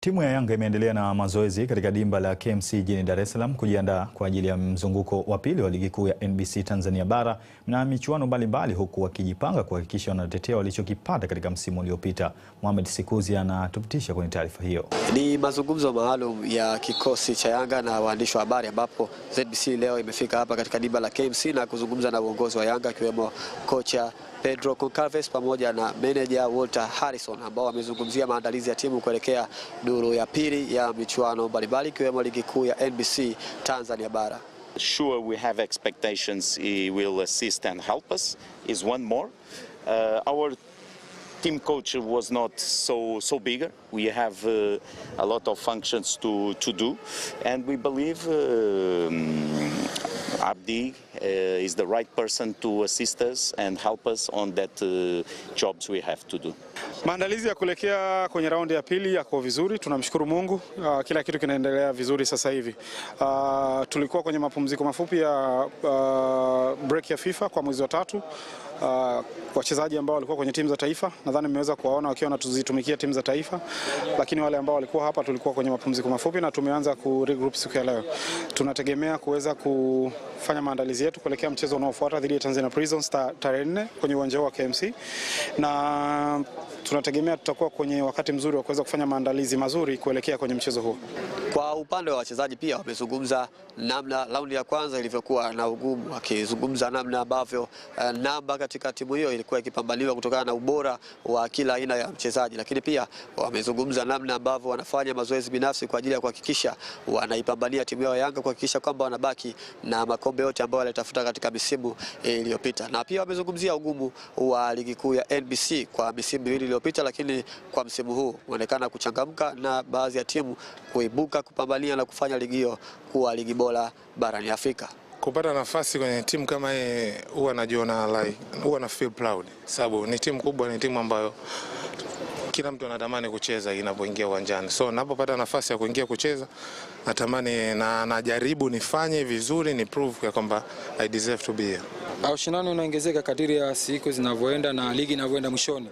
Timu ya Yanga imeendelea na mazoezi katika dimba la KMC jijini Dar es Salaam kujiandaa kwa ajili ya mzunguko wa pili wa ligi kuu ya NBC Tanzania Bara na michuano mbalimbali, huku wakijipanga kuhakikisha wanatetea walichokipata katika msimu uliopita. Mohamed Sikuzi anatupitisha kwenye taarifa hiyo. Ni mazungumzo maalum ya kikosi cha Yanga na waandishi wa habari, ambapo ZBC leo imefika hapa katika dimba la KMC na kuzungumza na uongozi wa Yanga, akiwemo kocha Pedro Goncalves pamoja na manager Walter Harrison, ambao wamezungumzia maandalizi ya timu kuelekea duru ya pili ya michuano mbalimbali ikiwemo ligi kuu ya NBC Tanzania Bara. Sure, we have expectations he will assist and help us is one more. Our team coach was not so bigger. We have a lot of functions to do, and we believe Abdi is the right person to assist us and help us on that jobs we have to do. Maandalizi ya kuelekea kwenye raundi ya pili yako vizuri, tunamshukuru Mungu. Kila kitu kinaendelea vizuri sasa hivi. Tulikuwa kwenye mapumziko mafupi ya break ya FIFA kwa mwezi wa 3. Wachezaji ambao walikuwa kwenye timu za taifa, nadhani mmeweza kuwaona wakiwa wanatuzitumikia timu za taifa, lakini wale ambao walikuwa hapa tulikuwa kwenye mapumziko mafupi na tumeanza ku regroup siku ya leo. Tunategemea kuweza kufanya maandalizi yetu kuelekea mchezo unaofuata dhidi ya Tanzania Prisons tarehe 4 kwenye uwanja wa KMC, na tunategemea tutakuwa kwenye wakati mzuri wa kuweza kufanya maandalizi mazuri kuelekea kwenye mchezo huo. Kwa upande wa wachezaji pia wamezungumza namna raundi ya kwanza ilivyokuwa na ugumu, wakizungumza namna ambavyo namba katika timu hiyo ilikuwa ikipambaniwa kutokana na ubora wa kila aina ya mchezaji, lakini pia wamezungumza namna ambavyo wanafanya mazoezi binafsi kwa ajili ya kuhakikisha wanaipambania timu yao Yanga, kuhakikisha kwamba wanabaki na makombe yote ambayo walitafuta katika misimu iliyopita. Na pia wamezungumzia ugumu wa ligi kuu ya NBC kwa misimu miwili iliyopita, lakini kwa msimu huu unaonekana kuchangamka na baadhi ya timu kuibuka kupambania na kufanya ligi hiyo kuwa ligi bora barani Afrika. Kupata nafasi kwenye timu kama hii huwa najiona huwa na feel proud, sababu ni timu kubwa, ni timu ambayo kila mtu anatamani kucheza inapoingia uwanjani. So ninapopata nafasi ya kuingia kucheza, natamani na najaribu nifanye vizuri, ni prove ya kwamba I deserve to be here. Ushindani unaongezeka kadiri ya siku zinavyoenda na ligi inavyoenda mwishoni.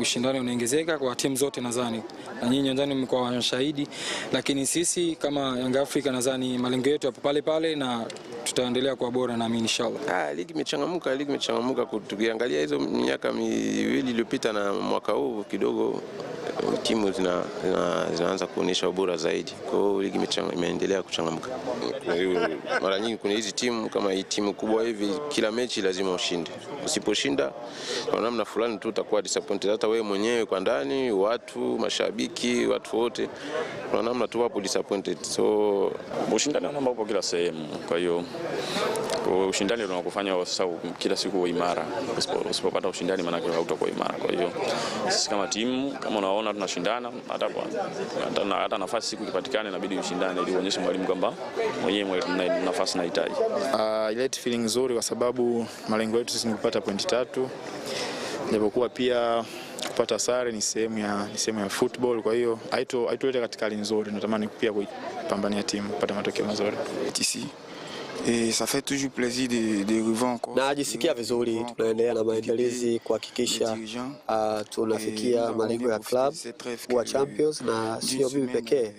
Ushindani unaongezeka kwa timu zote, nadhani na nyinyi nadhani mmekuwa washahidi, lakini sisi kama Young Africa nadhani malengo yetu yapo pale pale na tutaendelea kuwa bora, naamini inshallah. Ligi imechangamuka tukiangalia hizo miaka miwili iliyopita na mwaka huu kidogo timu zinaanza kuonyesha ubora zaidi. Kwa hiyo ligi imeendelea kuchangamka. Mara nyingi kuna hizi timu kama hii timu kubwa hivi, kila mechi lazima ushinde. Usiposhinda kwa namna fulani tu utakuwa disappointed, hata wewe mwenyewe kwa ndani, watu, mashabiki, watu wote kwa namna tu wapo disappointed. So ushindani namba upo kila sehemu. Kwa hiyo ushindani ndio unakufanya sasa kila siku uwe imara. Usipopata ushindani maana yake hautakuwa imara. Kwa hiyo sisi kama timu, kama unaona tunashindana, hata nafasi siku ikipatikana inabidi ushindane ili uonyeshe mwalimu kwamba mwenyewe nafasi nahitaji. Ile feeling nzuri kwa sababu malengo yetu sisi ni kupata pointi 3. Japokuwa pia kupata sare ni sehemu ya football, kwa hiyo haitoleta katika hali nzuri. Natamani pia kupambania timu kupata matokeo mazuri. Et ça fait toujours plaisir de revoir encore. Na ajisikia vizuri, tunaendelea na maandalizi kuhakikisha tunafikia malengo ya club wa champions, na sio mimi pekee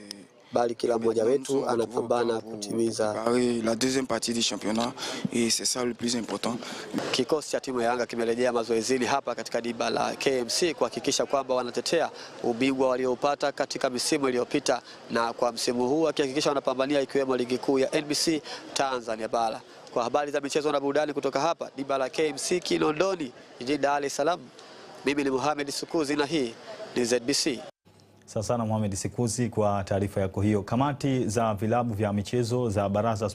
bali kila mmoja wetu anapambana kutimiza la deuxième partie du championnat, et c'est ça le plus important. Kikosi cha timu ya Yanga kimerejea mazoezini hapa katika dimba la KMC kuhakikisha kwamba wanatetea ubingwa waliopata katika misimu iliyopita, na kwa msimu huu akihakikisha wanapambania ikiwemo ligi kuu ya NBC Tanzania Bara. Kwa habari za michezo na burudani kutoka hapa dimba la KMC Kinondoni jijini Dar es Salaam, mimi ni Mohamed Sikuzi na hii ni ZBC. Sasa na Mohamed Sikuzi kwa taarifa yako hiyo. Kamati za vilabu vya michezo za Baraza